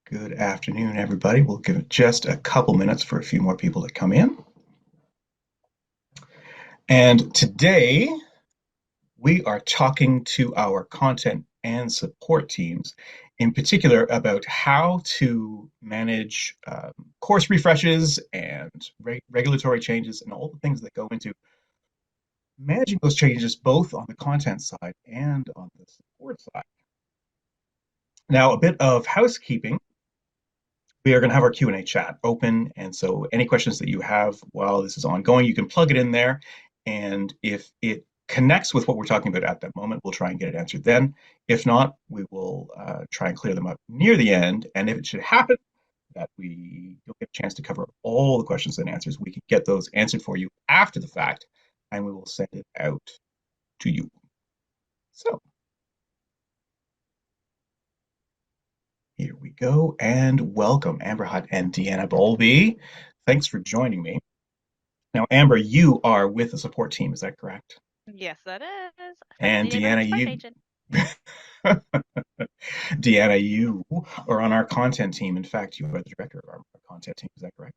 Good afternoon, everybody. We'll give it just a couple minutes for a few more people to come in. And today we are talking to our content and support teams, in particular about how to manage course refreshes and regulatory changes and all the things that go into managing those changes both on the content side and on the support side. Now, a bit of housekeeping. We are going to have our Q&A chat open, and so any questions that you have while this is ongoing, you can plug it in there, and if it connects with what we're talking about at that moment, we'll try and get it answered then. If not, we will try and clear them up near the end, and if it should happen that we don't get a chance to cover all the questions and answers, we can get those answered for you after the fact, and we will send it out to you. So here we go, and welcome Amber Hutt and Deanna Bowlby. Thanks for joining me. Now, Amber, you are with the support team, is that correct? Yes, that is. And Deanna the Deanna, Spark you Agent. Deanna, you are on our content team. In fact, you are the director of our content team, is that correct?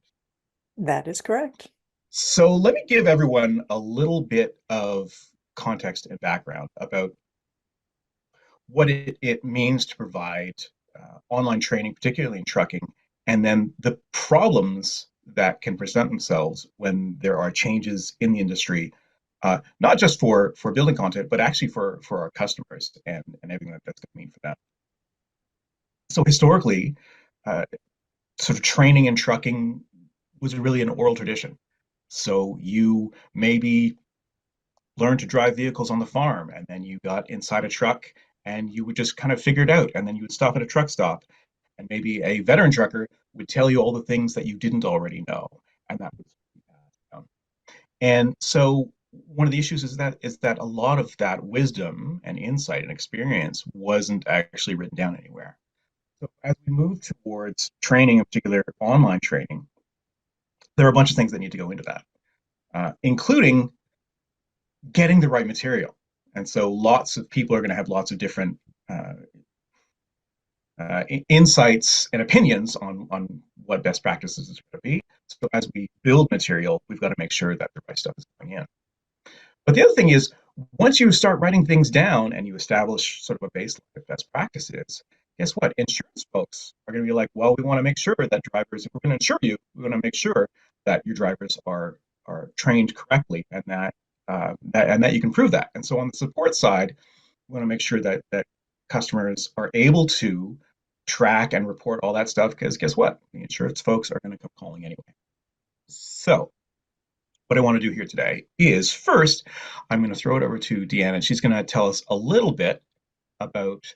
That is correct. So let me give everyone a little bit of context and background about what it means to provide online training, particularly in trucking, and then the problems that can present themselves when there are changes in the industry, not just for building content, but actually for our customers and everything that's going to mean for them. So historically, uh, sort of training in trucking was really an oral tradition. So you maybe learned to drive vehicles on the farm, and then you got inside a truck and you would just kind of figure it out, and then you would stop at a truck stop, and maybe a veteran trucker would tell you all the things that you didn't already know, and that was and so one of the issues is that a lot of that wisdom and insight and experience wasn't actually written down anywhere. So as we move towards training, in particular online training, there are a bunch of things that need to go into that, including getting the right material. And so lots of people are going to have lots of different uh, insights and opinions on what best practices is going to be. So as we build material, we've got to make sure that the right stuff is going in. But the other thing is, once you start writing things down and you establish sort of a baseline of best practices, guess what? Insurance folks are going to be like, well, we want to make sure that drivers, if we're going to insure you, we want to make sure that your drivers are trained correctly and that you can prove that. And so on the support side, we want to make sure that customers are able to track and report all that stuff because guess what? The insurance folks are going to come calling anyway. So what I want to do here today is first, I'm going to throw it over to Deanna, and she's going to tell us a little bit about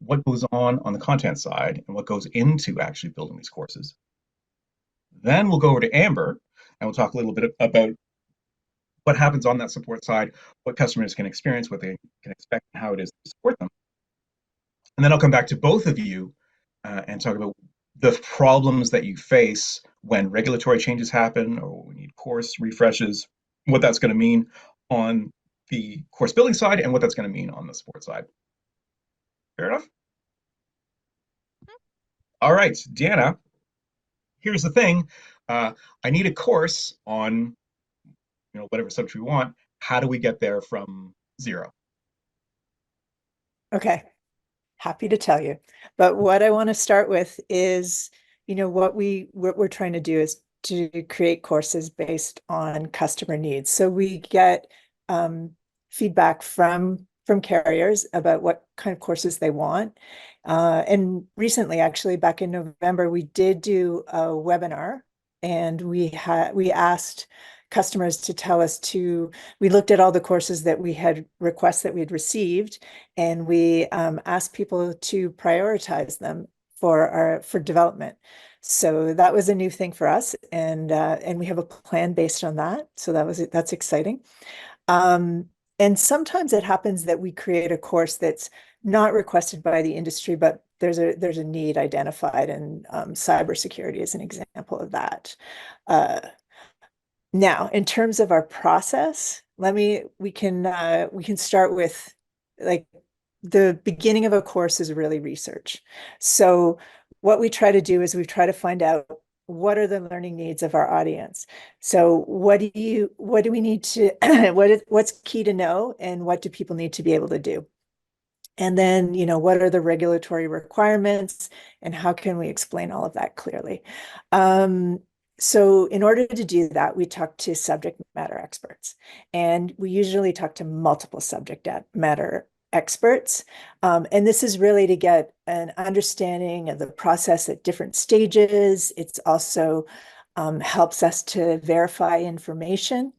what goes on the content side and what goes into actually building these courses. Then we'll go over to Amber, and we'll talk a little bit about what happens on that support side, what customers can experience, what they can expect, and how it is to support them. And then I'll come back to both of you and talk about the problems that you face when regulatory changes happen or we need course refreshes, what that's going to mean on the course building side and what that's going to mean on the support side. Fair enough? All right, Deanna, here's the thing. I need a course on whatever subject we want. How do we get there from zero? Okay, happy to tell you. But what I want to start with is, what we're trying to do is to create courses based on customer needs. So we get feedback from carriers about what kind of courses they want. And recently, actually, back in November, we did do a webinar, and we asked customers to tell us we looked at all the courses that we had requests that we'd received, and we asked people to prioritize them for development. So that was a new thing for us, and we have a plan based on that. So that's exciting. And sometimes it happens that we create a course that's not requested by the industry, but there's a need identified, and cybersecurity is an example of that. Now, in terms of our process, we can start with, like, the beginning of a course is really research. So what we try to do is we try to find out what are the learning needs of our audience. So what do we need to, what's key to know and what do people need to be able to do? And then, what are the regulatory requirements and how can we explain all of that clearly? So in order to do that, we talk to subject matter experts, and we usually talk to multiple subject matter experts. And this is really to get an understanding of the process at different stages. It's also helps us to verify information.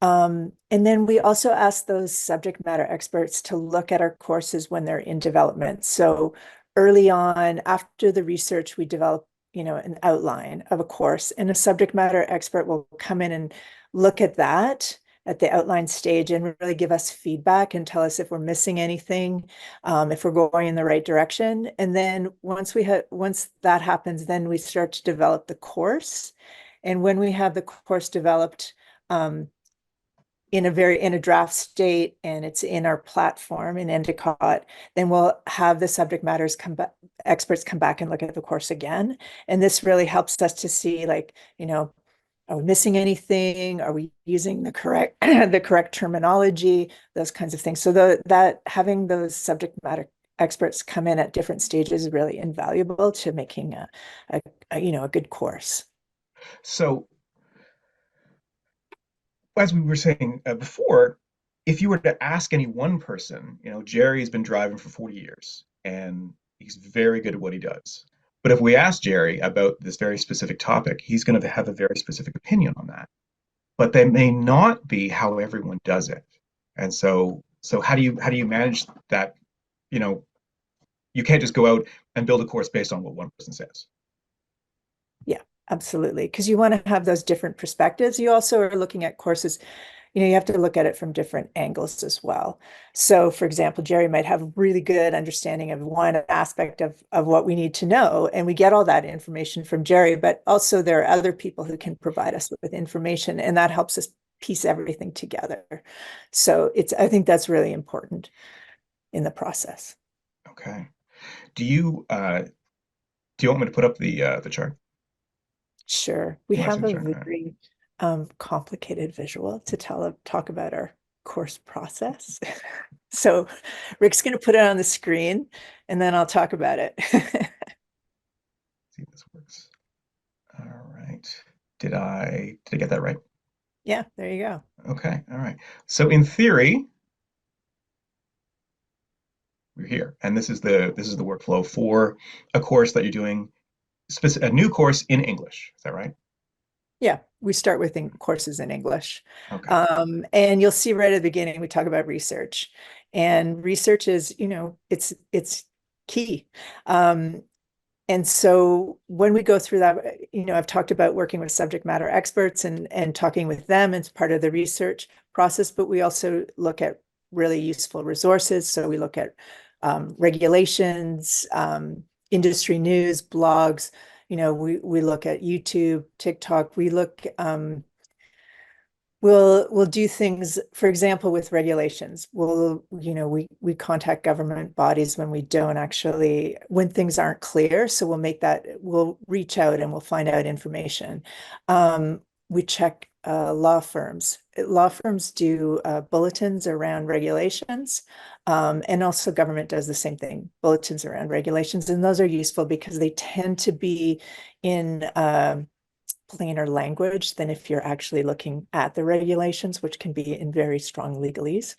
And then we also ask those subject matter experts to look at our courses when they're in development. So early on, after the research, we develop, an outline of a course, and a subject matter expert will come in and look at that at the outline stage and really give us feedback and tell us if we're missing anything, if we're going in the right direction. And then once that happens, then we start to develop the course. And when we have the course developed, in a draft state and it's in our platform in Endicott, then we'll have the subject matters experts come back and look at the course again. And this really helps us to see, like, are we missing anything? Are we using the correct the correct terminology? Those kinds of things. So that having those subject matter experts come in at different stages is really invaluable to making a good course. So as we were saying before, if you were to ask any one person, Jerry's been driving for 40 years and he's very good at what he does. But if we ask Jerry about this very specific topic, he's going to have a very specific opinion on that. But that may not be how everyone does it. And so how do you manage that? You know, you can't just go out and build a course based on what one person says. Yeah, absolutely. Because you want to have those different perspectives. You also are looking at courses, you have to look at it from different angles as well. So, for example, Jerry might have a really good understanding of one aspect of what we need to know, and we get all that information from Jerry, but also there are other people who can provide us with information, and that helps us piece everything together. So I think that's really important in the process. Okay. Do you want me to put up the chart? Sure. We You want to see have the a chart? All right. very complicated visual to talk about our course process. So Rick's going to put it on the screen and then I'll talk about it. See if this works. All right. Did I get that right? Yeah, there you go. Okay. All right. So in theory, we're here, and this is the workflow for a course that you're doing, a new course in English. Is that right? Yeah, we start with courses in English. Okay. And you'll see right at the beginning, we talk about research. And research is, it's key. And so when we go through that, I've talked about working with subject matter experts and talking with them as part of the research process, but we also look at really useful resources. So we look at regulations, industry news, blogs. We look at YouTube, TikTok. We'll do things, for example, with regulations. We contact government bodies when things aren't clear. So we'll reach out and we'll find out information. We check law firms. Law firms do bulletins around regulations, and also government does the same thing, bulletins around regulations. And those are useful because they tend to be in plainer language than if you're actually looking at the regulations, which can be in very strong legalese.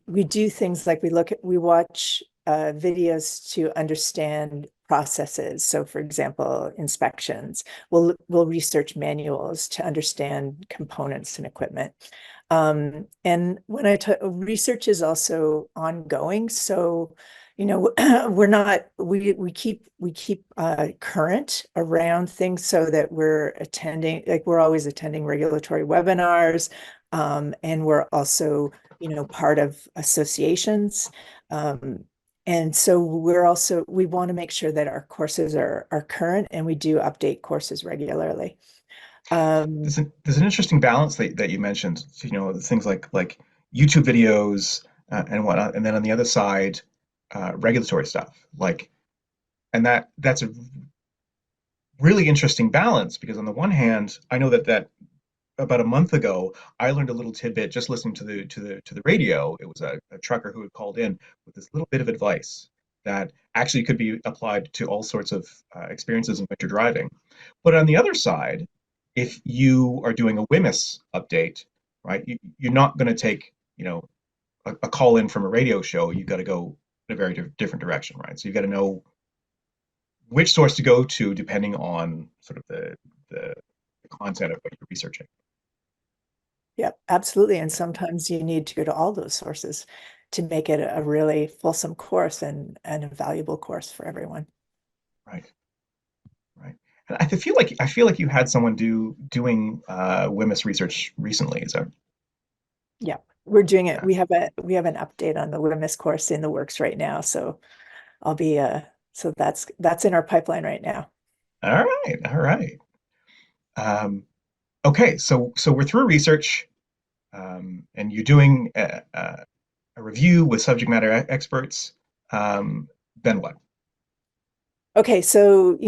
We do things like we watch videos to understand processes. So for example, inspections. We'll research manuals to understand components and equipment. And when research is also ongoing, so we keep current around things so that we're always attending regulatory webinars, and we're also part of associations, and so we want to make sure that our courses are current, and we do update courses regularly. There's an interesting balance that you mentioned. Things like YouTube videos and whatnot, and then on the other side, regulatory stuff. Like And that's a really interesting balance because on the one hand, I know that about a month ago, I learned a little tidbit just listening to the radio. It was a trucker who had called in with this little bit of advice that actually could be applied to all sorts of experiences in which you're driving. But on the other side, if you are doing a WMIS update, right, you're not going to take, a call in from a radio show. You've got to go in a very different direction, right? So you've got to know which source to go to depending on sort of the content of what you're researching. Yep, absolutely. And sometimes you need to go to all those sources to make it a really fulsome course and a valuable course for everyone. Right, right. And I feel like you had someone doing WMIS research recently. Is that Yeah, we're doing it. yeah? We have an update on the WMIS course in the works right now. So I'll be so that's in our pipeline right now. All right, all right. Um, okay, so we're through research, and you're doing a review with subject matter experts. Then what? Okay, so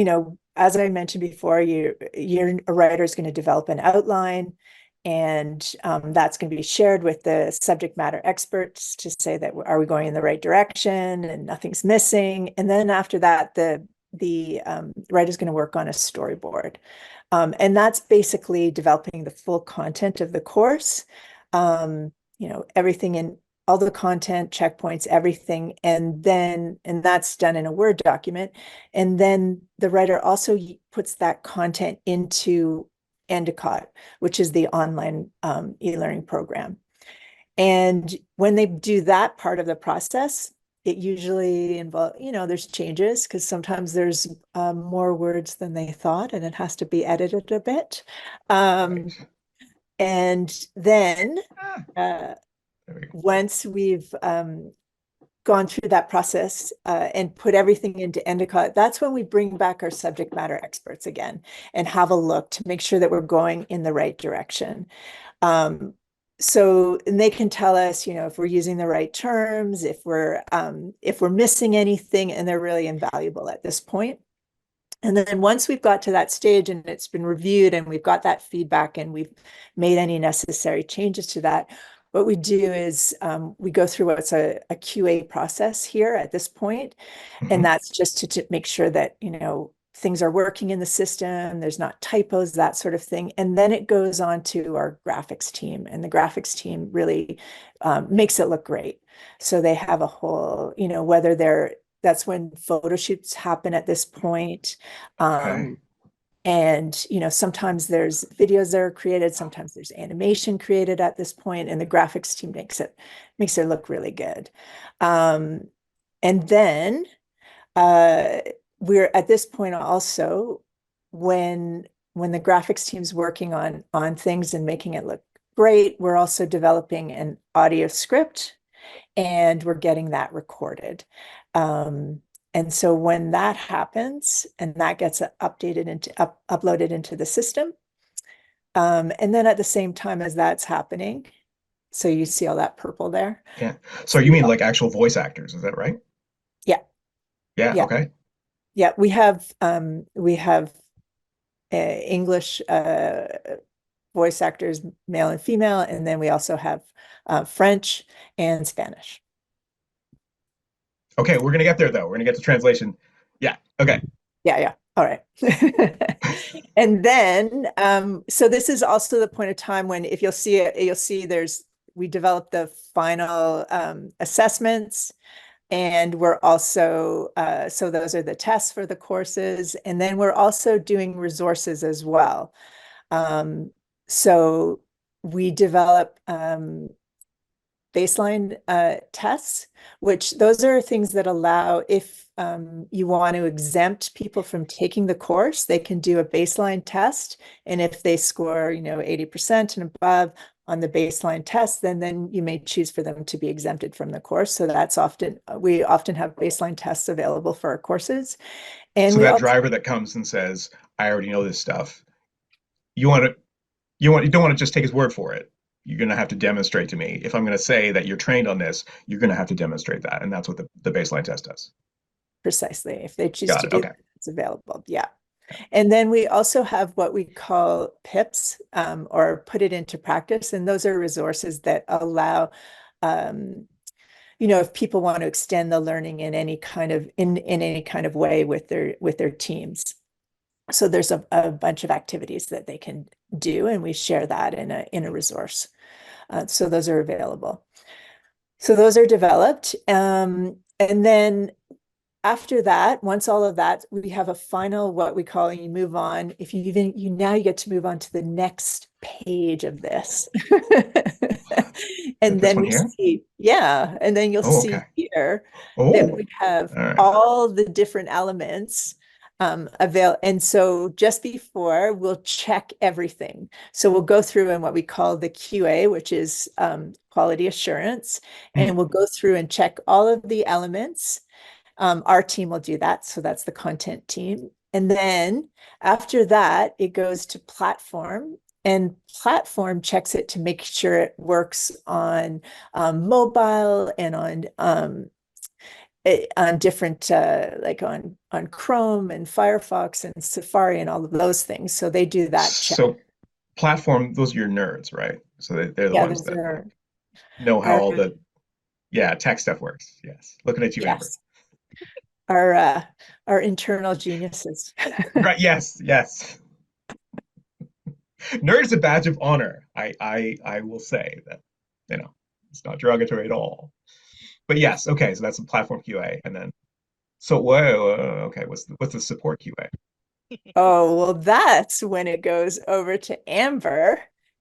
as I mentioned before, you're a writer is going to develop an outline, and that's going to be shared with the subject matter experts to say that are we going in the right direction and nothing's missing. And then after that, the writer is going to work on a storyboard, and that's basically developing the full content of the course. Everything in all the content, checkpoints, everything, and that's done in a Word document. And then the writer also puts that content into Endicott, which is the online e-learning program. And when they do that part of the process, it usually involves, there's changes because sometimes there's more words than they thought, and it has to be edited a bit. Um, Right. and then Ah, uh, there we go. once we've gone through that process and put everything into Endicott, that's when we bring back our subject matter experts again and have a look to make sure that we're going in the right direction. Um, and they can tell us, if we're using the right terms, if we're missing anything, and they're really invaluable at this point. And then once we've got to that stage and it's been reviewed and we've got that feedback and we've made any necessary changes to that, what we do is we go through what's a QA process here at this point. And Mhm. that's just to make sure that, things are working in the system, there's not typos, that sort of thing. And then it goes on to our graphics team, and the graphics team really makes it look great. So they have a whole, that's when photo shoots happen at this point. Okay. Um, and sometimes there's videos that are created, sometimes there's animation created at this point, and the graphics team makes it look really good. Um, and then uh, we're at this point also when the graphics team's working on things and making it look great, we're also developing an audio script and we're getting that recorded. Um, and so when that happens and that gets uploaded into the system, and then at the same time as that's happening, so you see all that purple there. Yeah. So So you mean like actual voice actors, is that right? yeah, Yeah, yeah, okay. yeah. We have English voice actors, male and female, and then we also have French and Spanish. Okay, we're gonna get there though. We're gonna get to translation. Yeah, okay. Yeah, yeah. All right. And then, so this is also the point of time when if you'll see it, you'll see we develop the final assessments, and we're also, so those are the tests for the courses, and then we're also doing resources as well. Um, so we develop baseline tests, which those are things that allow if you want to exempt people from taking the course, they can do a baseline test. And if they score, 80% and above on the baseline test, then you may choose for them to be exempted from the course. So we often have baseline tests available for our courses. And So we that also, driver that comes and says, "I already know this stuff," you want to you don't want to just take his word for it. You're going to have to demonstrate to me. If I'm going to say that you're trained on this, you're going to have to demonstrate that, and that's what the baseline test does. precisely. If they choose Got to it. do Okay. that, it's available. Yeah. And then we also have what we call PIPs, or put it into practice. And those are resources that allow, um, if people want to extend the learning in any kind of way with their teams. So there's a bunch of activities that they can do, and we share that in a resource. So those are available. So those are developed. And then after that, once all of that, we have a final, what we call, you move on. If you even, now you get to move on to the next page of this. And This then one we here? see, yeah, and then you'll Oh, see okay. here that Oh, we have all right. all the different elements and so just before we'll check everything. So we'll go through in what we call the QA, which is quality assurance, Hmm. and we'll go through and check all of the elements. Our team will do that. So that's the content team. And then after that, it goes to platform, and platform checks it to make sure it works on mobile and on different like on Chrome and Firefox and Safari and all of those things. So they do that check. So platform, those are your nerds, right? So they're the Yeah, ones those that are like know how our all the tech stuff works. Yes. Looking at you, Amber. yes, our internal geniuses. Right. Yes. Yes. Nerd is a badge of honor. I will say that, it's not derogatory at all. But yes, okay, so that's the platform QA. And then so whoa, okay, what's the support QA? Oh, well, that's when it goes over to Amber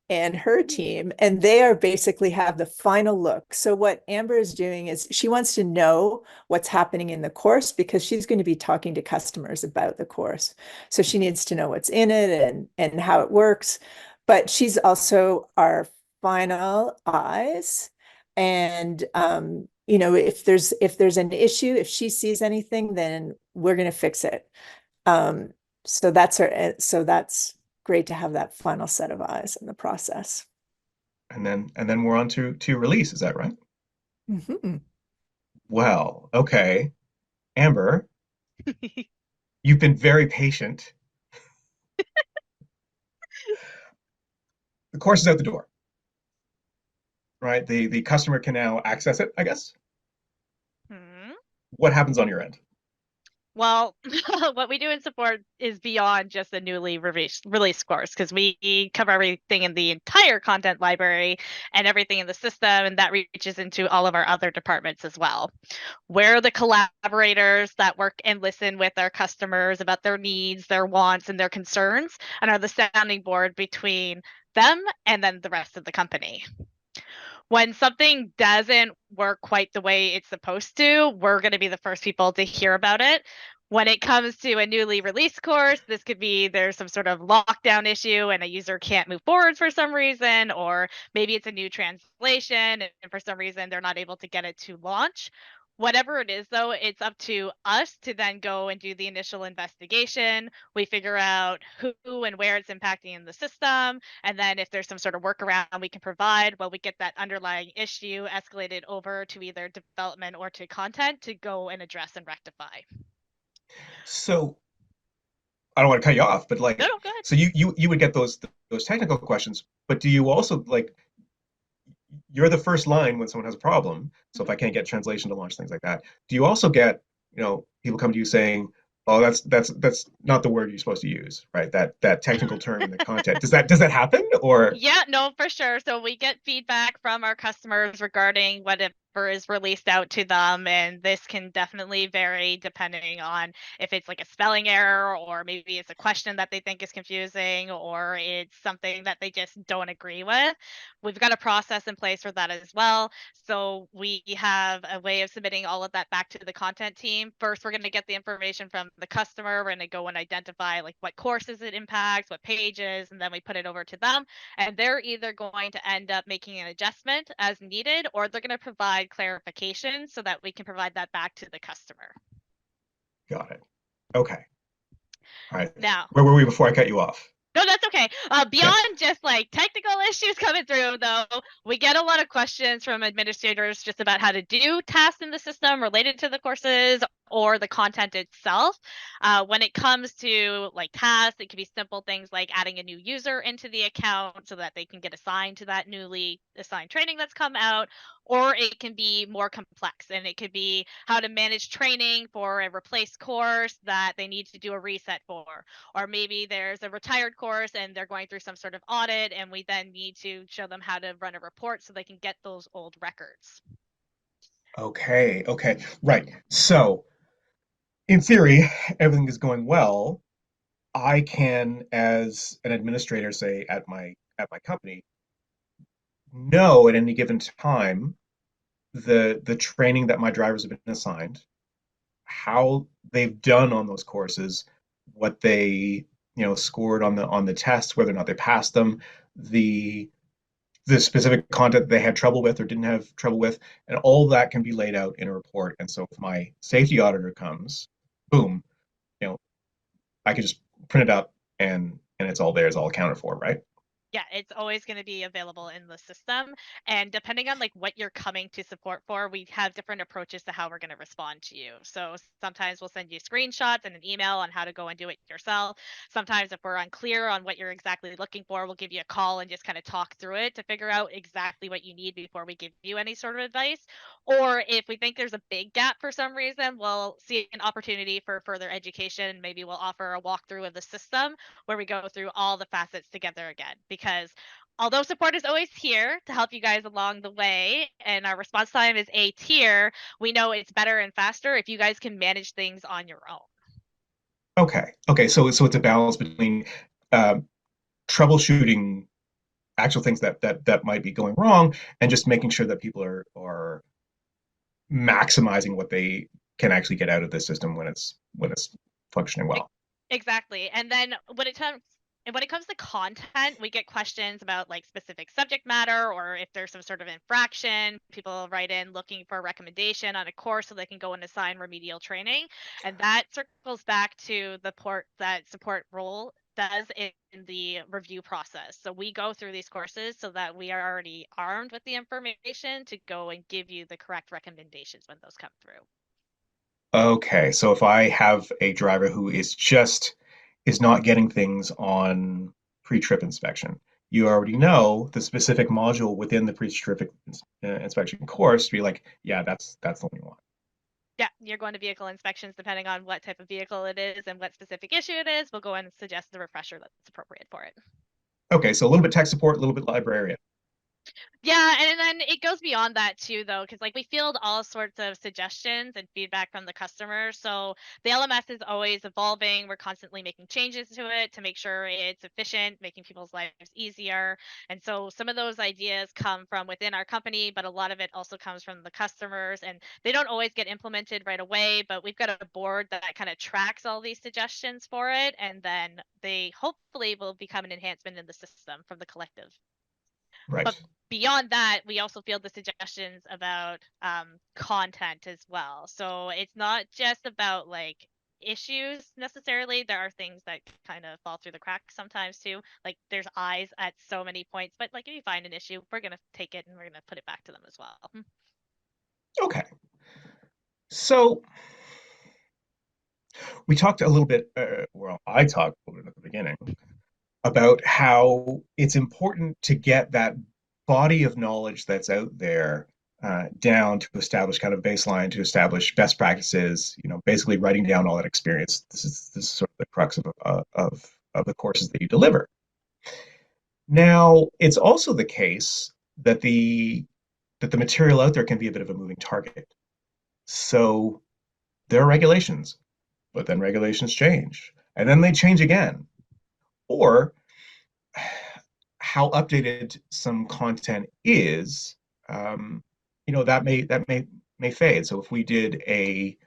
and her team, and they are basically have the final look. So what Amber is doing is she wants to know what's happening in the course because she's going to be talking to customers about the course. So she needs to know what's in it and how it works. But she's also our final eyes. And if there's an issue, if she sees anything, then we're going to fix it. Um, so that's great to have that final set of eyes in the process. And then we're on to release, is that right? Mhm. Well, okay. Amber, you've been very patient. The course is out the door, right? The customer can now access it, I guess. Hmm. What happens on your end? Well, what we do in support is beyond just the newly released course because we cover everything in the entire content library and everything in the system, and that reaches into all of our other departments as well. We're the collaborators that work and listen with our customers about their needs, their wants, and their concerns, and are the sounding board between them and then the rest of the company. When something doesn't work quite the way it's supposed to, we're going to be the first people to hear about it. When it comes to a newly released course, this could be there's some sort of lockdown issue and a user can't move forward for some reason, or maybe it's a new translation and for some reason they're not able to get it to launch. Whatever it is, though, it's up to us to then go and do the initial investigation. We figure out who and where it's impacting in the system. And then if there's some sort of workaround we can provide, well, we get that underlying issue escalated over to either development or to content to go and address and rectify. So I don't want to cut you off, but No, like, no, go ahead. so you would get those technical questions, but do you also like you're the first line when someone has a problem. So if Mhm. I can't get translation to launch things like that, do you also get, people come to you saying, "Oh, that's not the word you're supposed to use," right? That technical term in the content. Does that happen or Yeah, no, for sure. So we get feedback from our customers regarding whatever is released out to them, and this can definitely vary depending on if it's like a spelling error or maybe it's a question that they think is confusing or it's something that they just don't agree with. We've got a process in place for that as well. So we have a way of submitting all of that back to the content team. First, we're going to get the information from the customer. We're going to go and identify like what courses it impacts, what pages, and then we put it over to them, and they're either going to end up making an adjustment as needed or they're going to provide clarification so that we can provide that back to the customer. got it? Okay. All right. Now, Where were we before I cut you off? no, that's okay. Okay. Beyond just like technical issues coming through, though, we get a lot of questions from administrators just about how to do tasks in the system related to the courses or the content itself. When it comes to like tasks, it could be simple things like adding a new user into the account so that they can get assigned to that newly assigned training that's come out, or it can be more complex, and it could be how to manage training for a replaced course that they need to do a reset for, or maybe there's a retired course and they're going through some sort of audit and we then need to show them how to run a report so they can get those old records. Okay, okay, right. So in theory, everything is going well. I can, as an administrator, say at my company, know at any given time the training that my drivers have been assigned, how they've done on those courses, what they scored on the tests, whether or not they passed them, the the specific content they had trouble with or didn't have trouble with, and all that can be laid out in a report. And so if my safety auditor comes, boom, you know, I could just print it up and it's all there, it's all accounted for, right? Yeah, it's always going to be available in the system. And depending on like what you're coming to support for, we have different approaches to how we're going to respond to you. So sometimes we'll send you screenshots and an email on how to go and do it yourself. Sometimes if we're unclear on what you're exactly looking for, we'll give you a call and just kind of talk through it to figure out exactly what you need before we give you any sort of advice. Or if we think there's a big gap for some reason, we'll see an opportunity for further education. Maybe we'll offer a walkthrough of the system where we go through all the facets together again. Because although support is always here to help you guys along the way, and our response time is A tier, we know it's better and faster if you guys can manage things on your own. Okay, okay. So it's a balance between um, troubleshooting actual things that might be going wrong and just making sure that people are maximizing what they can actually get out of the system when it's functioning well. Exactly. And then when it comes to content, we get questions about like specific subject matter, or if there's some sort of infraction, people write in looking for a recommendation on a course so they can go and assign remedial training. And that circles back to the port that support role does in the review process. So we go through these courses so that we are already armed with the information to go and give you the correct recommendations when those come through. Okay, so if I have a driver who is not getting things on pre-trip inspection, you already know the specific module within the pre-trip inspection course to be like, yeah, that's the one you want. Yeah, you're going to vehicle inspections depending on what type of vehicle it is and what specific issue it is. We'll go and suggest the refresher that's appropriate for it. Okay, so a little bit tech support, a little bit librarian. Yeah, and then it goes beyond that too, though, because like we field all sorts of suggestions and feedback from the customers. So the LMS is always evolving. We're constantly making changes to it to make sure it's efficient, making people's lives easier. And so some of those ideas come from within our company, but a lot of it also comes from the customers. And they don't always get implemented right away, but we've got a board that kind of tracks all these suggestions for it. And then they hopefully will become an enhancement in the system from the collective. Right. But beyond that, we also field the suggestions about content as well. So it's not just about like issues necessarily. There are things that kind of fall through the cracks sometimes too. Like there's eyes at so many points, but like if you find an issue, we're gonna take it and we're gonna put it back to them as well. Okay. So we talked a little bit, well, I talked a little bit at the beginning about how it's important to get that body of knowledge that's out there down to establish kind of baseline, to establish best practices. Basically writing down all that experience. This is sort of the crux of the courses that you deliver. Now, it's also the case that the material out there can be a bit of a moving target. So there are regulations, but then regulations change, and then they change again. Or how updated some content is, um, that may fade. So if we did a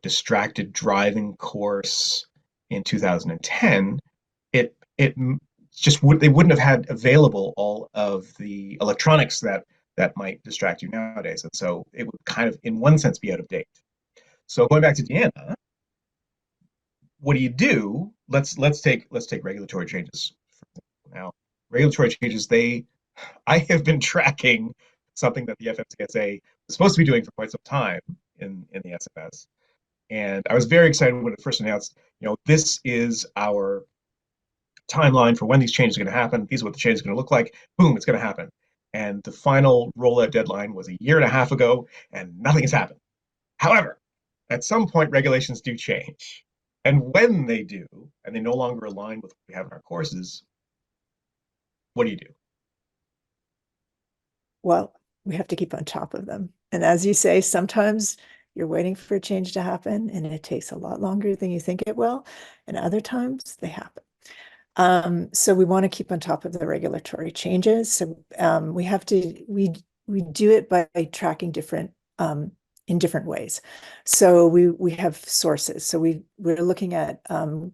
distracted driving course in 2010, it just would they wouldn't have had available all of the electronics that might distract you nowadays, and so it would kind of, in one sense, be out of date. So going back to Deanna, what do you do? Let's take regulatory changes now. Regulatory changes, I have been tracking something that the FMCSA was supposed to be doing for quite some time in the SFS. And I was very excited when it first announced, this is our timeline for when these changes are going to happen. These are what the change is going to look like. Boom, it's going to happen. And the final rollout deadline was a year and a half ago, and nothing has happened. However, at some point, regulations do change. And when they do, and they no longer align with what we have in our courses, what do you do? Well, we have to keep on top of them. And as you say, sometimes you're waiting for a change to happen and it takes a lot longer than you think it will. And other times they happen. So we want to keep on top of the regulatory changes. So we do it by tracking different in different ways. So we have sources. So we're looking at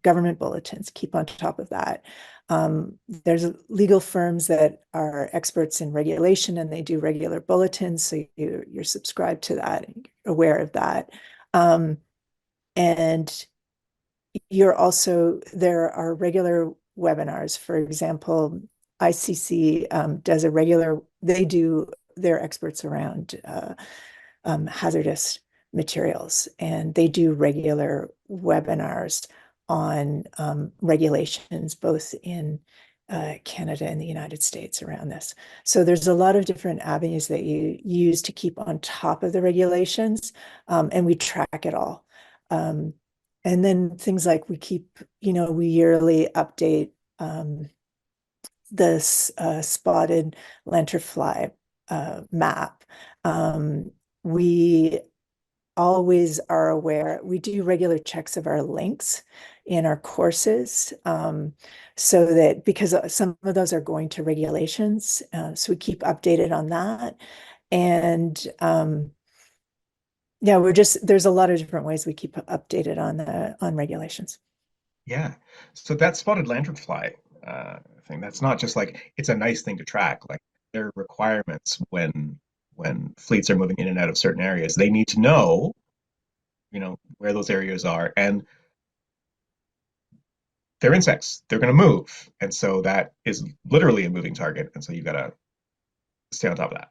government bulletins, keep on top of that. There's legal firms that are experts in regulation and they do regular bulletins. So you're subscribed to that and aware of that. And there are regular webinars. For example, ICC does they're experts around hazardous materials, and they do regular webinars on regulations both in Canada and the United States around this. So there's a lot of different avenues that you use to keep on top of the regulations, and we track it all. And then things like we yearly update this spotted lanternfly map. We always are aware, we do regular checks of our links in our courses, so that because some of those are going to regulations, so we keep updated on that. And yeah, there's a lot of different ways we keep updated on regulations. Yeah. So that spotted lanternfly thing, that's not just like it's a nice thing to track. Like there are requirements when fleets are moving in and out of certain areas. They need to know, where those areas are, and they're insects. They're going to move, and so that is literally a moving target. And so you got to stay on top of that.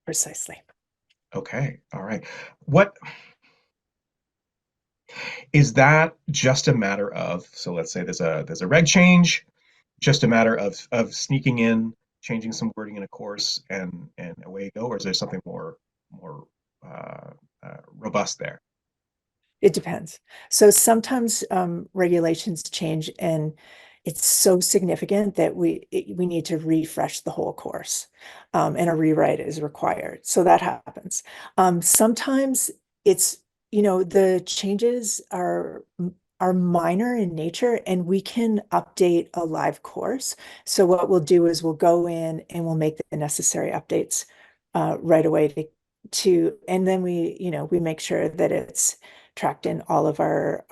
Precisely. Okay. All right. What is that just a matter of, so let's say there's a reg change, just a matter of sneaking in, changing some wording in a course, and away you go, or is there something more robust there? It depends. So sometimes regulations change and it's so significant that we need to refresh the whole course, and a rewrite is required. So that happens. Sometimes it's, the changes are minor in nature and we can update a live course. So what we'll do is we'll go in and we'll make the necessary updates right away and then we make sure that it's tracked in all of our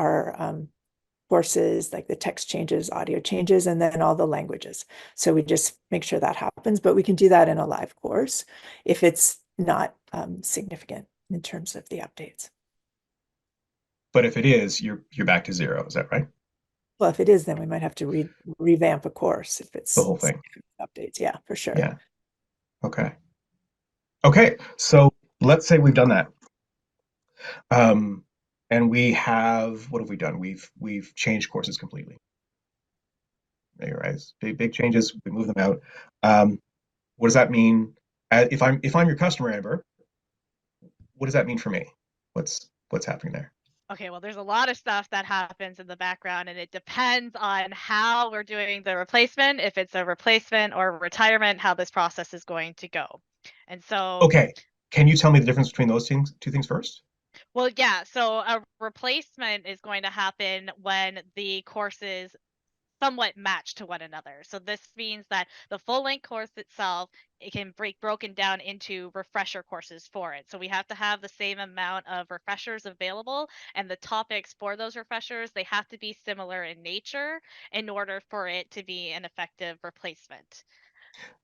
courses, like the text changes, audio changes, and then all the languages. So we just make sure that happens, but we can do that in a live course if it's not significant in terms of the updates. But if it is, you're back to zero. Is that right? Well, if it is, then we might have to revamp a course if The it's whole thing. updates. Yeah, for sure. Yeah. Okay. Okay. So let's say we've done that. Um, and what have we done? We've changed courses completely. Right? Big changes. We move them out. What does that mean? If I'm your customer, Amber, what does that mean for me? What's happening there? Okay, well, there's a lot of stuff that happens in the background, and it depends on how we're doing the replacement, if it's a replacement or retirement, how this process is going to go. And so, Okay. Can you tell me the difference between those two things first? well, yeah, so a replacement is going to happen when the courses somewhat match to one another. So this means that the full length course itself, it can broken down into refresher courses for it. So we have to have the same amount of refreshers available, and the topics for those refreshers, they have to be similar in nature in order for it to be an effective replacement.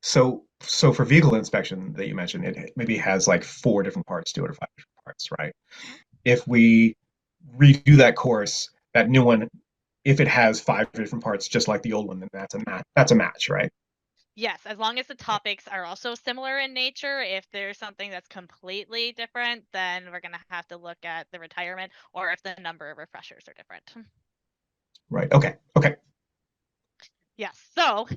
So for vehicle inspection that you mentioned, it maybe has like 4 different parts to it or 5 different parts, right? Mhm. If we redo that course, that new one, if it has 5 different parts, just like the old one, then that's a match, right? Yes, as long as the topics are also similar in nature. If there's something that's completely different, then we're going to have to look at the retirement, or if the number of refreshers are different. Right. Okay. Okay. Yes. So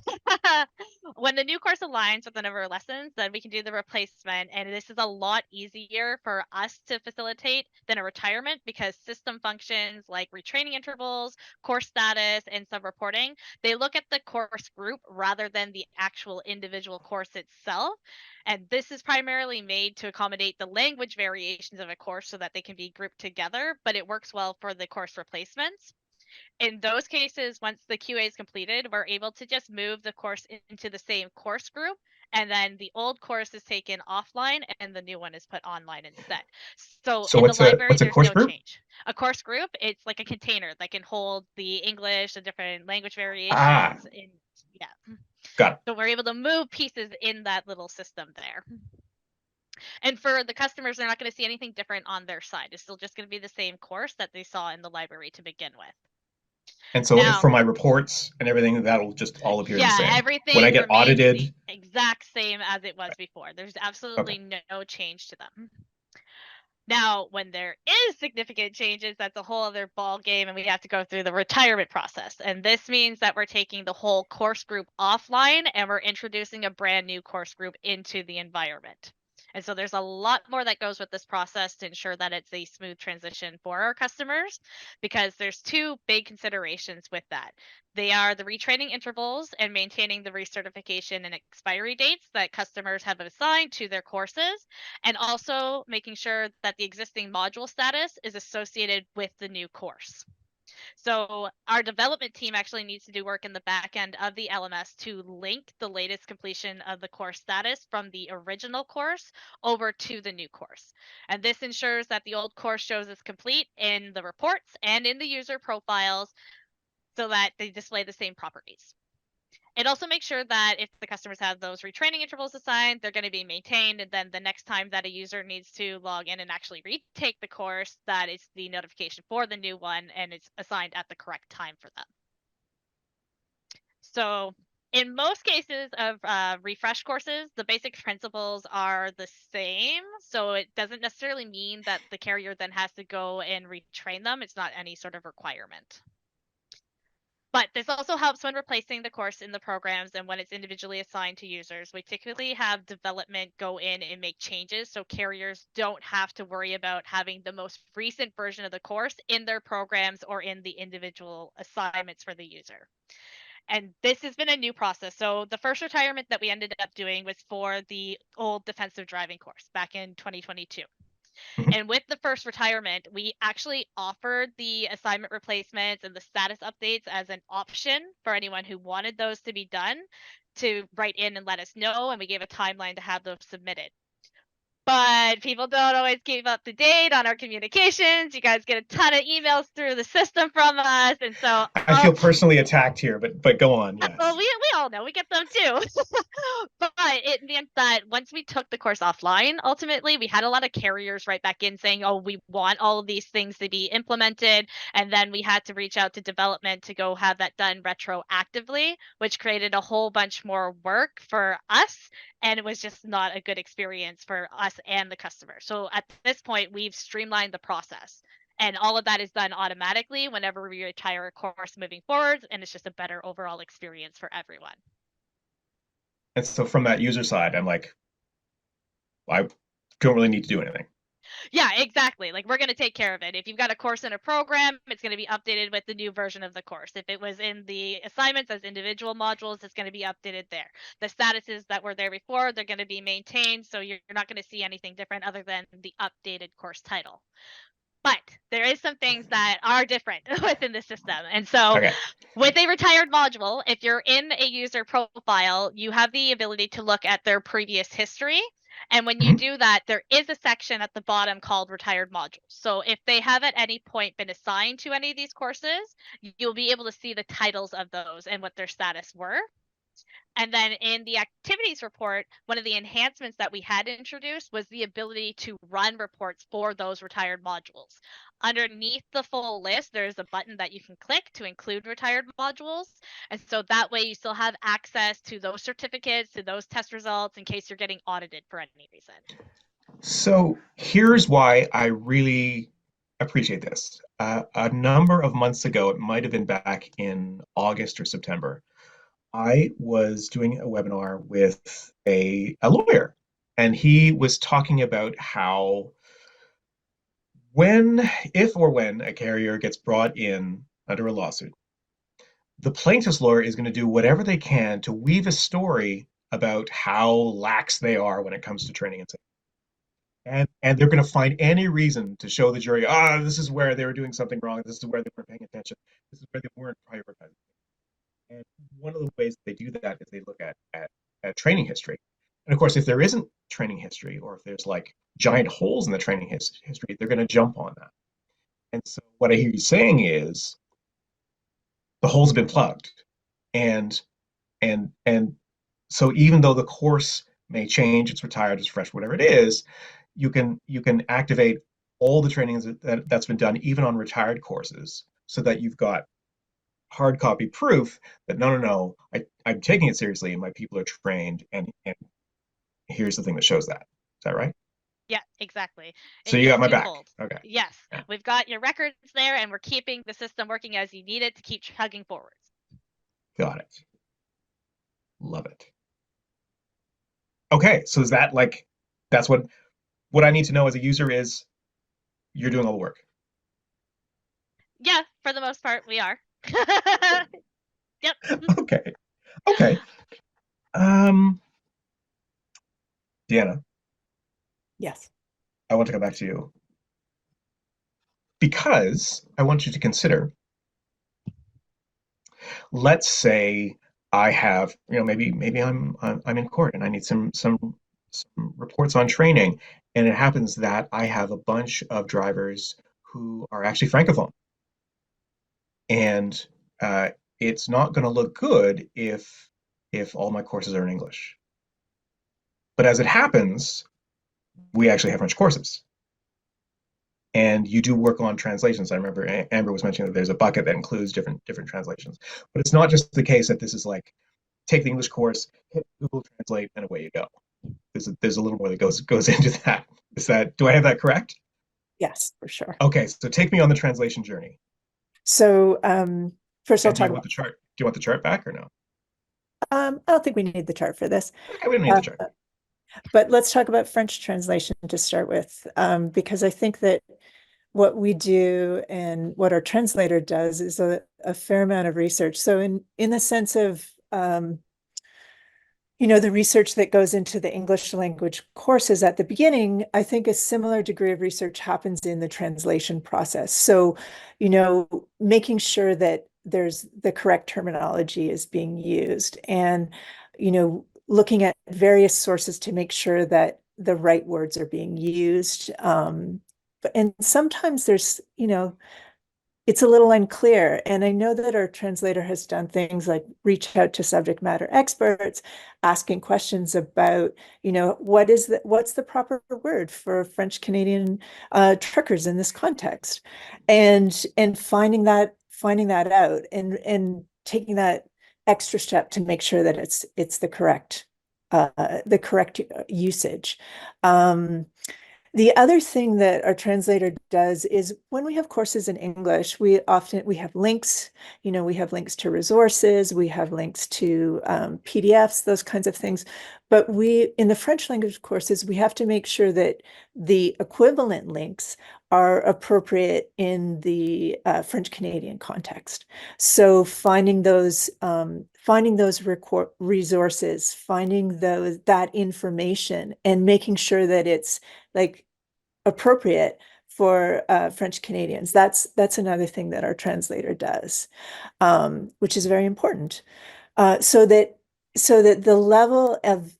when the new course aligns with the number of lessons, then we can do the replacement. And this is a lot easier for us to facilitate than a retirement, because system functions like retraining intervals, course status, and some reporting, they look at the course group rather than the actual individual course itself. And this is primarily made to accommodate the language variations of a course so that they can be grouped together, but it works well for the course replacements. In those cases, once the QA is completed, we're able to just move the course into the same course group, and then the old course is taken offline and the new one is put online instead. So So in the library, what's a there's course no group? change. A course group, it's like a container that can hold the English, the different language Ah, variations in, yeah. got it. So we're able to move pieces in that little system there. And for the customers, they're not going to see anything different on their side. It's still just going to be the same course that they saw in the library to begin with. And so Now, for my reports and everything, that'll just all appear the yeah, same. When I everything get remains the audited, exact same as it was before. There's okay. absolutely no change to them. Now, when there is significant changes, that's a whole other ball game, and we have to go through the retirement process. And this means that we're taking the whole course group offline and we're introducing a brand new course group into the environment. And so there's a lot more that goes with this process to ensure that it's a smooth transition for our customers, because there's two big considerations with that. They are the retraining intervals and maintaining the recertification and expiry dates that customers have assigned to their courses, and also making sure that the existing module status is associated with the new course. So our development team actually needs to do work in the back end of the LMS to link the latest completion of the course status from the original course over to the new course. And this ensures that the old course shows as complete in the reports and in the user profiles so that they display the same properties. It also makes sure that if the customers have those retraining intervals assigned, they're going to be maintained. And then the next time that a user needs to log in and actually retake the course, that is the notification for the new one and it's assigned at the correct time for them. So in most cases of refresh courses, the basic principles are the same. So it doesn't necessarily mean that the carrier then has to go and retrain them. It's not any sort of requirement. But this also helps when replacing the course in the programs and when it's individually assigned to users. We typically have development go in and make changes so carriers don't have to worry about having the most recent version of the course in their programs or in the individual assignments for the user. And this has been a new process. So the first retirement that we ended up doing was for the old defensive driving course back in 2022. Mhm. And with the first retirement, we actually offered the assignment replacements and the status updates as an option for anyone who wanted those to be done to write in and let us know. And we gave a timeline to have those submitted. But people don't always keep up to date on our communications. You guys get a ton of emails through the system from us. And so I feel personally attacked here, but go on. well, Yes. we all know we get them too. But it meant that once we took the course offline, ultimately, we had a lot of carriers right back in saying, oh, we want all of these things to be implemented. And then we had to reach out to development to go have that done retroactively, which created a whole bunch more work for us. And it was just not a good experience for us and the customer. So at this point, we've streamlined the process. And all of that is done automatically whenever we retire a course moving forward. And it's just a better overall experience for everyone. And so from that user side, I'm like, I don't really need to do anything. Yeah, exactly. Like we're going to take care of it. If you've got a course in a program, it's going to be updated with the new version of the course. If it was in the assignments as individual modules, it's going to be updated there. The statuses that were there before, they're going to be maintained. So you're not going to see anything different other than the updated course title. But there is some things that are different within the system. And so Okay. with a retired module, if you're in a user profile, you have the ability to look at their previous history. And when you Mhm. do that, there is a section at the bottom called retired modules. So if they have at any point been assigned to any of these courses, you'll be able to see the titles of those and what their status were. And then in the activities report, one of the enhancements that we had introduced was the ability to run reports for those retired modules. Underneath the full list, there's a button that you can click to include retired modules. And so that way you still have access to those certificates, to those test results in case you're getting audited for any reason. So here's why I really appreciate this. A number of months ago, it might have been back in August or September, I was doing a webinar with a lawyer, and he was talking about how if or when a carrier gets brought in under a lawsuit, the plaintiff's lawyer is going to do whatever they can to weave a story about how lax they are when it comes to training and safety. And they're going to find any reason to show the jury, this is where they were doing something wrong. This is where they weren't paying attention. This is where they weren't prioritizing. And one of the ways they do that is they look at training history. And of course, if there isn't training history, or if there's like giant holes in the training history, they're going to jump on that. And so what I hear you saying is the holes have been plugged. And so even though the course may change, it's retired, it's fresh, whatever it is, you can activate all the trainings that's been done, even on retired courses, so that you've got hard copy proof that no, I'm taking it seriously and my people are trained, and here's the thing that shows that. Is that right? Yeah, exactly. So And you got yes, my you back. hold. Okay. Yes, Yeah. we've got your records there, and we're keeping the system working as you need it to keep chugging forwards. Got it. Love it. Okay, so is that like, that's what I need to know as a user is you're doing all the work. Yeah, for the most part, we are. Yep. Okay. Deanna, Yes. I want to come back to you because I want you to consider, let's say I have, maybe I'm in court and I need some reports on training, and it happens that I have a bunch of drivers who are actually francophone, and it's not going to look good if all my courses are in English. But as it happens, we actually have French courses. And you do work on translations. I remember Amber was mentioning that there's a bucket that includes different translations. But it's not just the case that this is like, take the English course, hit Google Translate, and away you go. There's a little more that goes into that. Do I have that correct? Yes, for sure. Okay, so take me on the translation journey. So first I'll And do you talk want about the chart? Do you want the chart back or no? I don't think we need the chart for this. Okay, we don't need the chart. But let's talk about French translation to start with, because I think that what we do and what our translator does is a fair amount of research. So in the sense of the research that goes into the English language courses at the beginning, I think a similar degree of research happens in the translation process. So, making sure that there's the correct terminology is being used, and, looking at various sources to make sure that the right words are being used. And sometimes there's, it's a little unclear. And I know that our translator has done things like reach out to subject matter experts, asking questions about, what's the proper word for French Canadian truckers in this context, and finding that out, and taking that extra step to make sure that it's the correct usage. The other thing that our translator does is when we have courses in English, we have links, we have links to resources, we have links to PDFs, those kinds of things. But in the French language courses, we have to make sure that the equivalent links are appropriate in the French Canadian context. So finding those resources, finding that information, and making sure that it's like appropriate for French Canadians. That's another thing that our translator does, which is very important. So that the level of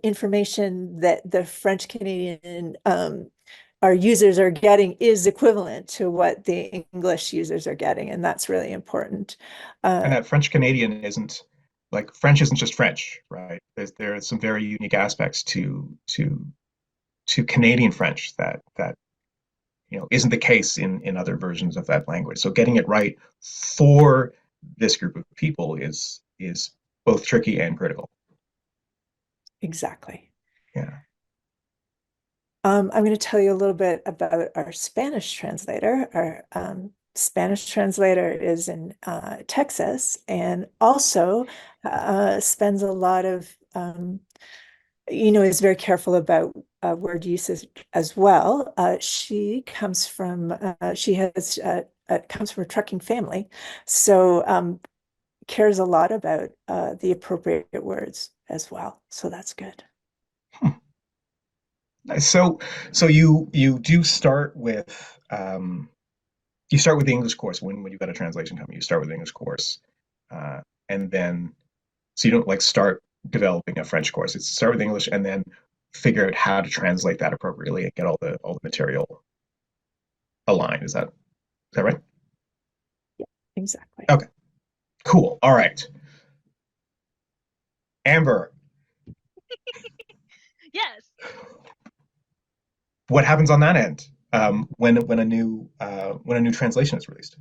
information that the French Canadian our users are getting is equivalent to what the English users are getting, and that's really important. And that French Canadian isn't like French isn't just French, right? There are some very unique aspects to Canadian French that isn't the case in other versions of that language. So getting it right for this group of people is both tricky and critical. Exactly. Yeah. I'm going to tell you a little bit about our Spanish translator. Our Spanish translator is in Texas and also spends a lot of, is very careful about word usage as well. She comes from, comes from a trucking family, so cares a lot about the appropriate words as well. So that's good. Nice. So you do start with you start with the English course when you've got a translation coming. You start with the English course, and then so you don't like start developing a French course. It's start with English and then figure out how to translate that appropriately and get all the material aligned. Is that right? Exactly. Okay, cool. All right. Amber, Yes. what happens on that end when a new translation is released?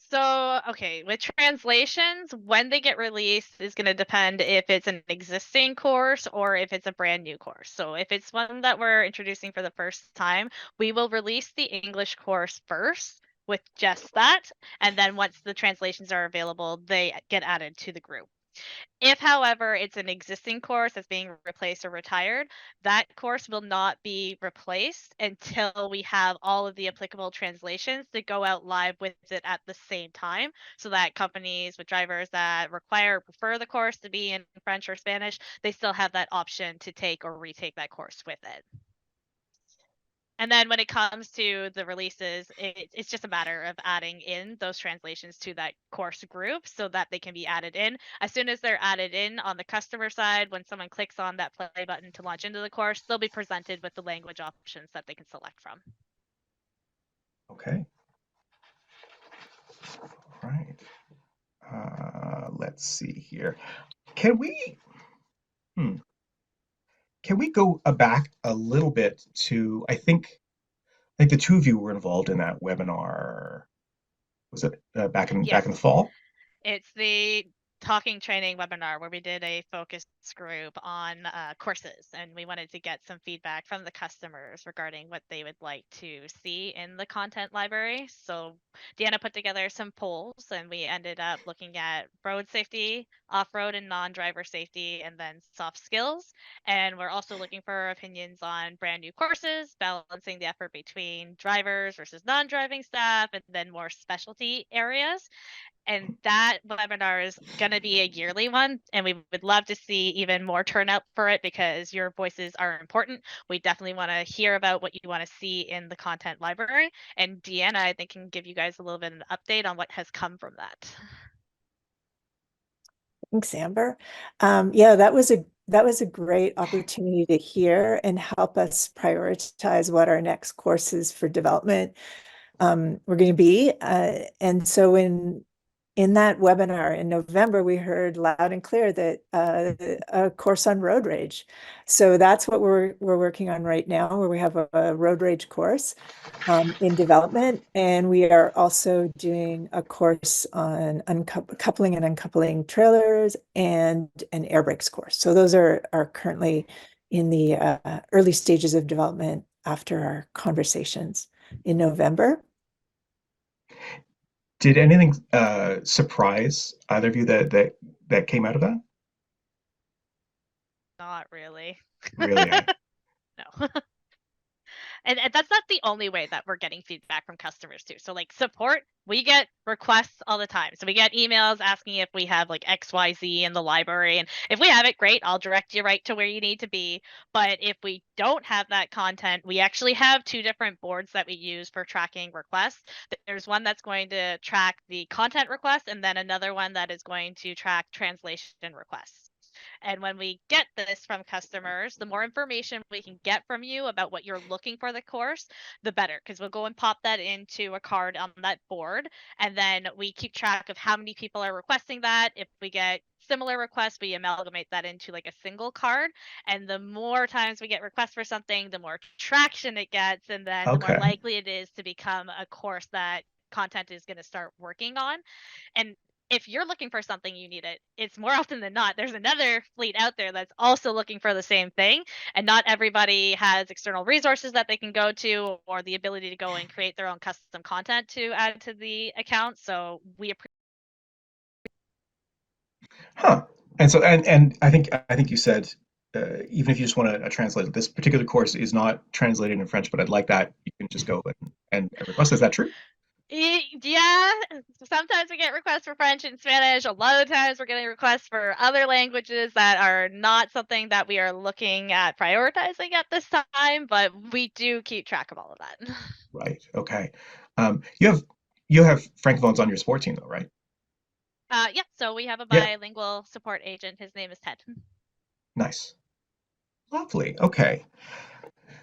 So, okay, with translations, when they get released is going to depend if it's an existing course or if it's a brand new course. So, if it's one that we're introducing for the first time, we will release the English course first with just that. And then once the translations are available, they get added to the group. If, however, it's an existing course that's being replaced or retired, that course will not be replaced until we have all of the applicable translations to go out live with it at the same time, so that companies with drivers that require or prefer the course to be in French or Spanish, they still have that option to take or retake that course with it. And then when it comes to the releases, it's just a matter of adding in those translations to that course group so that they can be added in. As soon as they're added in on the customer side, when someone clicks on that play button to launch into the course, they'll be presented with the language options that they can select from. Okay. All right. Let's see here. Can we hmm, can we go back a little bit to I think the two of you were involved in that webinar. Was it back in the Yes. fall? It's the talking training webinar where we did a focus group on courses, and we wanted to get some feedback from the customers regarding what they would like to see in the content library. So Deanna put together some polls, and we ended up looking at road safety, off-road and non-driver safety, and then soft skills. And we're also looking for opinions on brand new courses, balancing the effort between drivers versus non-driving staff, and then more specialty areas. And that webinar is going to be a yearly one, and we would love to see even more turnout for it because your voices are important. We definitely want to hear about what you want to see in the content library, and Deanna, I think, can give you guys a little bit of an update on what has come from that. Thanks, Amber. Yeah, that was a great opportunity to hear and help us prioritize what our next courses for development were going to be. And so in that webinar in November, we heard loud and clear that a course on road rage. So that's what we're working on right now, where we have a road rage course in development, and we are also doing a course on coupling and uncoupling trailers and an air brakes course. So those are currently in the early stages of development after our conversations in November. Did anything surprise either of you that came out of that? Not really. Really? No. And that's not the only way that we're getting feedback from customers too. So like support, we get requests all the time. So we get emails asking if we have like XYZ in the library. And if we have it, great, I'll direct you right to where you need to be. But if we don't have that content, we actually have two different boards that we use for tracking requests. There's one that's going to track the content request, and then another one that is going to track translation requests. And when we get this from customers, the more information we can get from you about what you're looking for the course, the better, because we'll go and pop that into a card on that board. And then we keep track of how many people are requesting that. If we get similar requests, we amalgamate that into like a single card. And the more times we get requests for something, the more traction it gets, and then the more Okay. likely it is to become a course that content is going to start working on. And if you're looking for something, you need it. It's more often than not, there's another fleet out there that's also looking for the same thing. And not everybody has external resources that they can go to, or the ability to go and create their own custom content to add to the account. So we appreciate. Huh. And so, and I think you said, even if you just want to translate it, this particular course is not translated in French, but I'd like that. You can just go and request. Is that true? Yeah, sometimes we get requests for French and Spanish. A lot of times we're getting requests for other languages that are not something that we are looking at prioritizing at this time, but we do keep track of all of that. Right. Okay. You have francophones on your support team though, right? Yeah, so we have a Yeah. bilingual support agent. His name is Ted. Nice. Lovely. Okay.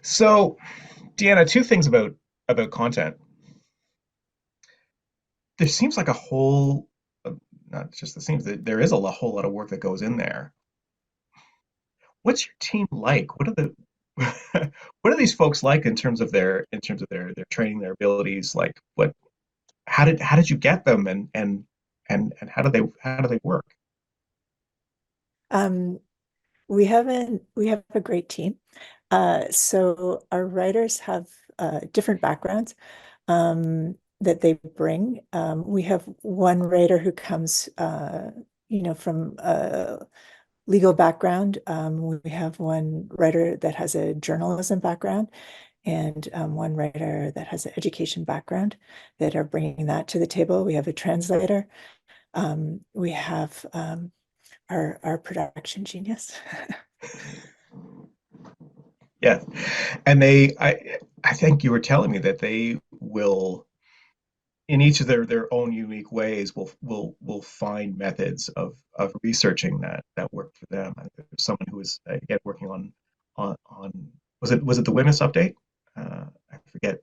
So, Deanna, two things about content. There seems like a whole, not just the seems, there is whole lot of work that goes in there. What's your team like? What are the what are these folks like in terms of their training, their abilities? Like what how did you get them and how do they work? Um, we have a great team. So our writers have different backgrounds that they bring. We have one writer who comes, from a legal background. We have one writer that has a journalism background, and one writer that has an education background that are bringing that to the table. We have a translator. We have our production genius. Yeah. And I think you were telling me that they will, in each of their own unique ways, will find methods of researching that work for them. I think there's someone who was again working on was it the Witness update? I forget.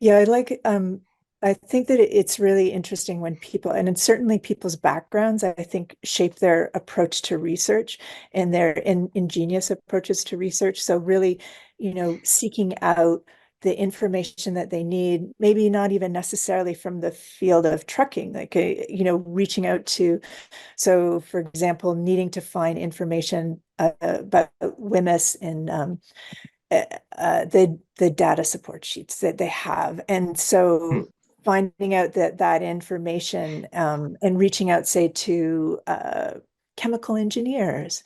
Yeah, I think that it's really interesting when people, and it's certainly people's backgrounds, I think, shape their approach to research and their ingenious approaches to research. So really, seeking out the information that they need, maybe not even necessarily from the field of trucking, like, reaching out to, so for example, needing to find information about WMIS in the data support sheets that they have. And Hmm. so finding out that information, and reaching out, say, to chemical engineers,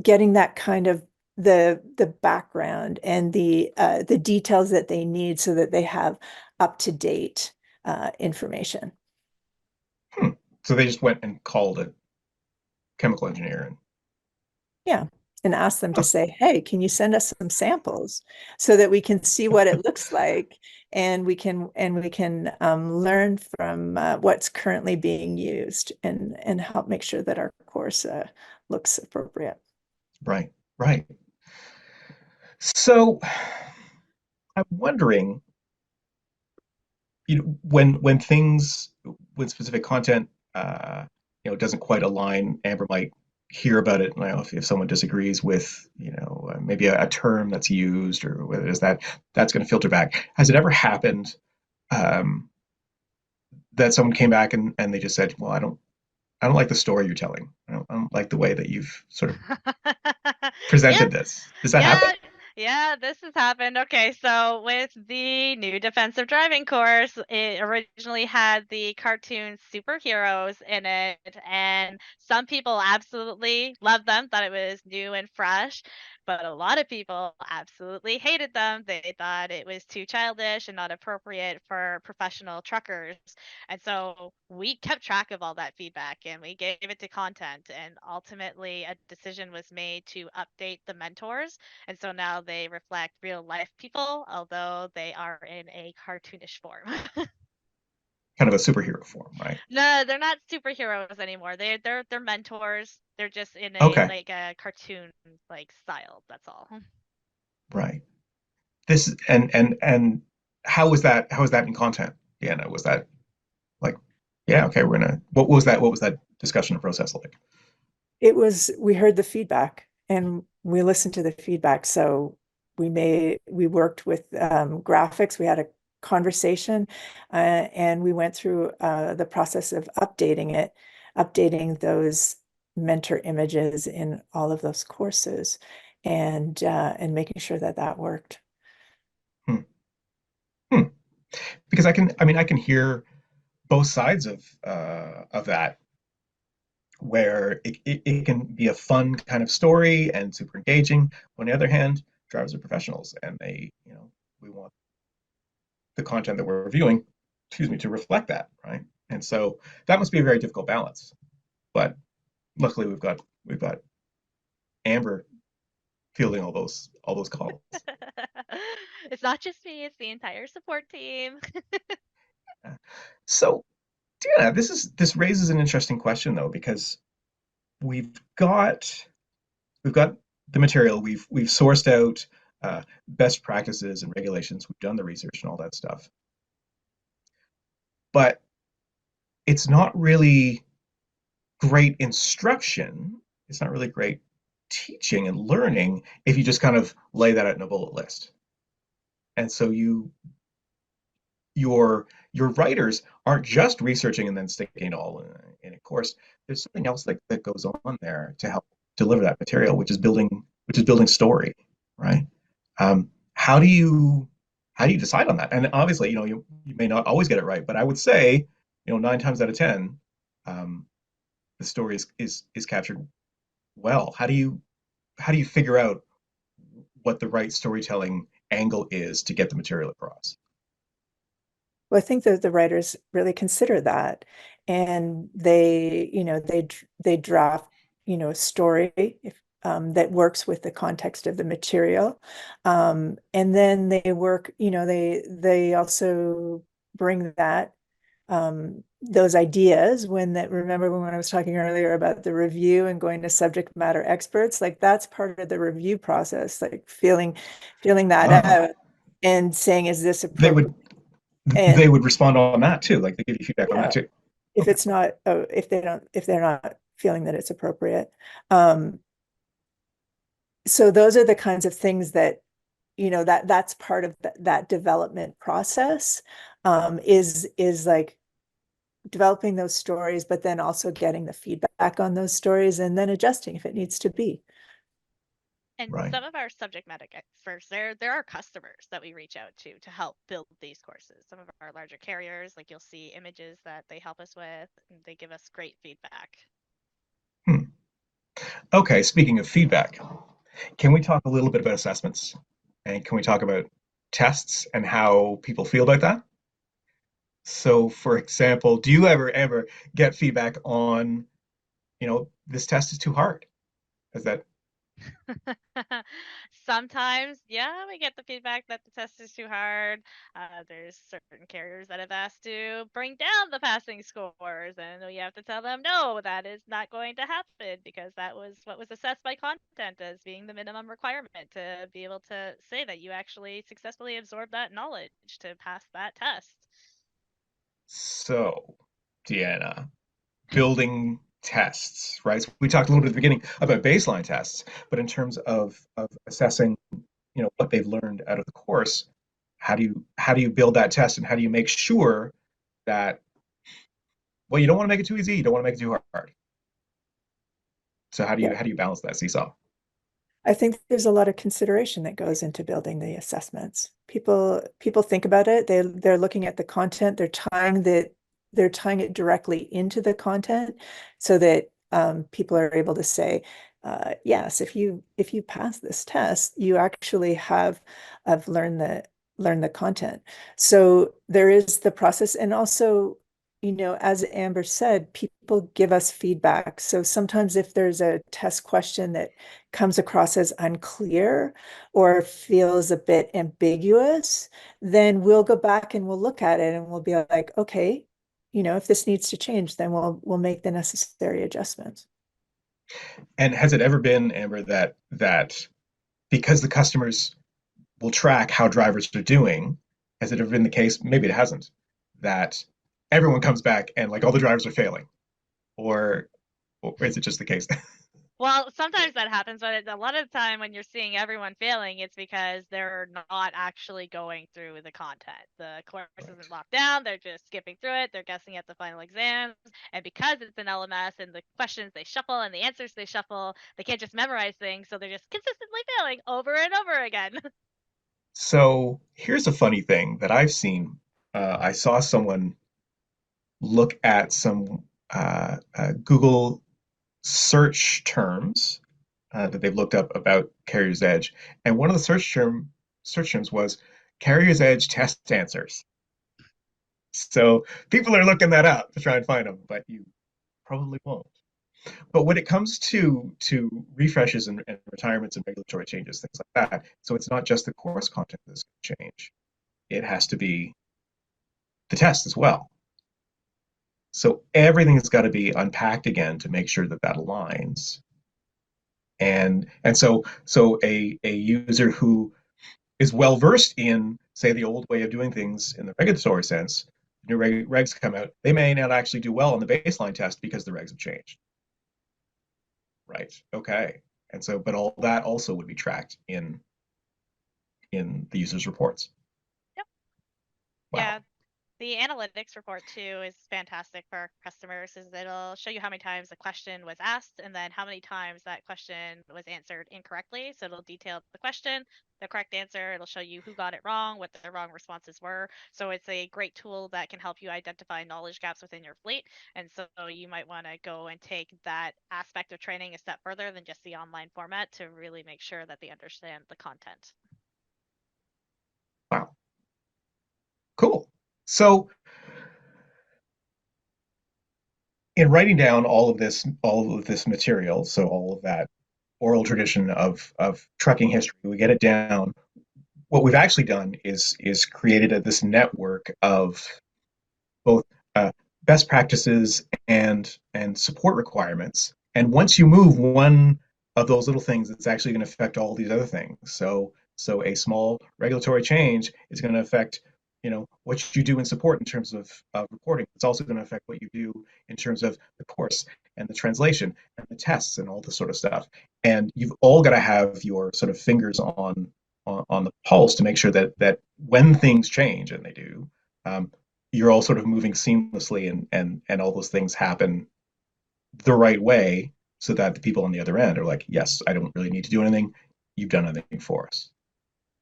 getting that kind of the background and the details that they need so that they have up to date information. Hmm. So they just went and called a chemical engineer and Yeah. And ask them to huh, say, hey, can you send us some samples so that we can see what it looks like, and we can learn from what's currently being used, and help make sure that our course looks appropriate. right, right. So I'm wondering, when specific content doesn't quite align, Amber might hear about it. And I don't know if someone disagrees with maybe a term that's used or whether it is that's going to filter back. Has it ever happened um, that someone came back and they just said, well, I don't like the story you're telling. I don't like the way that you've sort of Yeah, presented this. Does that happen? yeah, yeah, this has happened. Okay, so with the new defensive driving course, it originally had the cartoon superheroes in it, and some people absolutely loved them, thought it was new and fresh, but a lot of people absolutely hated them. They thought it was too childish and not appropriate for professional truckers. And so we kept track of all that feedback and we gave it to content. And ultimately, a decision was made to update the mentors. And so now they reflect real life people, although they are in a cartoonish form. Kind of a superhero form, right? No, they're not superheroes anymore. They're mentors. They're just in a Okay, like a cartoon like style. That's all. right. This and how was that in content? Yeah, no, was that like, yeah, okay, we're gonna. What was that? What was that discussion process like? We heard the feedback and we listened to the feedback. So we worked with graphics. We had a conversation and we went through the process of updating those mentor images in all of those courses and making sure that that worked. Hmm. Hmm. Because I can hear both sides of that, where it can be a fun kind of story and super engaging. On the other hand, drivers are professionals and we want the content that we're reviewing, excuse me, to reflect that, right? And so that must be a very difficult balance. But luckily we've got Amber fielding all those calls. It's not just me, it's the entire support team. So yeah, this raises an interesting question though, because we've got we've got the material, we've sourced out best practices and regulations, we've done the research and all that stuff, but it's not really great instruction. It's not really great teaching and learning if you just kind of lay that out in a bullet list. And so your writers aren't just researching and then sticking it all in a course. There's something else that goes on there to help deliver that material, which is building story, right? How do you decide on that? And obviously, you may not always get it right, but I would say, 9 times out of 10, um, the story is captured well. How do you figure out what the right storytelling angle is to get the material across? Well, I think that the writers really consider that, and they draft, a story that works with the context of the material, and then they work, they also bring those ideas remember when I was talking earlier about the review and going to subject matter experts, like that's part of the review process, like feeling that Ah, out and saying, is this they appropriate? would they And would respond on that too. Like they give you feedback on that yeah, too. if Okay. it's not, if they're not feeling that it's appropriate. Um, so those are the kinds of things that, that's part of that development process, is like developing those stories, but then also getting the feedback on those stories and then adjusting if it needs to be. And Right. some of our subject matter experts, there are customers that we reach out to help build these courses. Some of our larger carriers, like you'll see images that they help us with, and they give us great feedback. Hmm. Okay. Speaking of feedback, can we talk a little bit about assessments? And can we talk about tests and how people feel about that? So, for example, do you ever get feedback on, this test is too hard? Is that Sometimes, yeah, we get the feedback that the test is too hard. There's certain carriers that have asked to bring down the passing scores, and we have to tell them, no, that is not going to happen because that was what was assessed by content as being the minimum requirement to be able to say that you actually successfully absorbed that knowledge to pass that test. so, Deanna? Building tests, right? So we talked a little bit at the beginning about baseline tests, but in terms of assessing, what they've learned out of the course, how do you build that test, and how do you make sure that, well, you don't want to make it too easy, you don't want to make it too hard. So how do Yeah. you how do you balance that seesaw? I think there's a lot of consideration that goes into building the assessments. People think about it. They're looking at the content. They're tying it directly into the content, so that people are able to say, yes, if you pass this test, you actually have learned the content. So there is the process, and also, as Amber said, people give us feedback. So sometimes if there's a test question that comes across as unclear or feels a bit ambiguous, then we'll go back and we'll look at it and we'll be like, okay, if this needs to change, then we'll make the necessary adjustments. And has it ever been, Amber, that because the customers will track how drivers are doing, has it ever been the case, maybe it hasn't, that everyone comes back and like all the drivers are failing, or is it just the case? Well, sometimes that happens, but a lot of the time when you're seeing everyone failing, it's because they're not actually going through the content. The course Right. isn't locked down, they're just skipping through it, they're guessing at the final exams. And because it's an LMS and the questions they shuffle and the answers they shuffle, they can't just memorize things, so they're just consistently failing over and over again. So here's a funny thing that I've seen. I saw someone look at some Google search terms that they've looked up about Carrier's Edge, and one of the search terms was Carrier's Edge test answers. So people are looking that up to try and find them, but you probably won't. But when it comes to refreshes and retirements and regulatory changes, things like that, so it's not just the course content that's going to change. It has to be the test as well. So everything has got to be unpacked again to make sure that that aligns. And so a user who is well versed in, say, the old way of doing things in the regulatory sense, new regs come out, they may not actually do well on the baseline test because the regs have changed. Right. Okay. And so, but all that also would be tracked in the user's reports. Yep. Wow. Yeah. The analytics report too is fantastic for our customers, is it'll show you how many times the question was asked and then how many times that question was answered incorrectly. So it'll detail the question, the correct answer, it'll show you who got it wrong, what the wrong responses were. So it's a great tool that can help you identify knowledge gaps within your fleet. And so you might want to go and take that aspect of training a step further than just the online format to really make sure that they understand the content. Wow. Cool. So in writing down all of this material, so all of that oral tradition of trucking history, we get it down. What we've actually done is created this network of both best practices and support requirements. And once you move one of those little things, it's actually going to affect all these other things. So a small regulatory change is going to affect what you do in support in terms of reporting. It's also going to affect what you do in terms of the course and the translation and the tests and all this sort of stuff. And you've all got to have your sort of fingers on the pulse to make sure that when things change, and they do, you're all sort of moving seamlessly, and all those things happen the right way, so that the people on the other end are like, yes, I don't really need to do anything. You've done everything for us.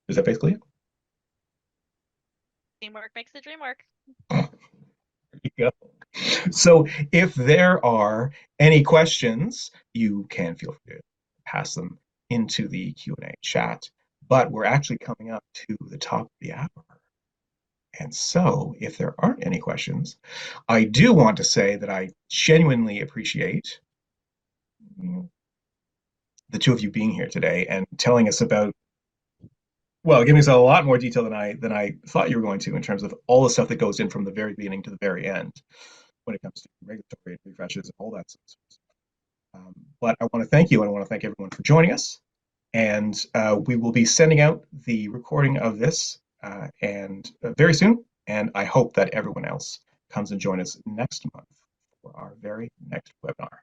Is that basically it? Teamwork makes the dream work. There you go. So if there are any questions, you can feel free to pass them into the Q&A chat. But we're actually coming up to the top of the hour. And so if there aren't any questions, I do want to say that I genuinely appreciate the two of you being here today and telling us about, well, giving us a lot more detail than I thought you were going to, in terms of all the stuff that goes in from the very beginning to the very end when it comes to regulatory refreshes and all that sort of stuff. But I want to thank you, and I want to thank everyone for joining us. And we will be sending out the recording of this and very soon. And I hope that everyone else comes and join us next month for our very next webinar.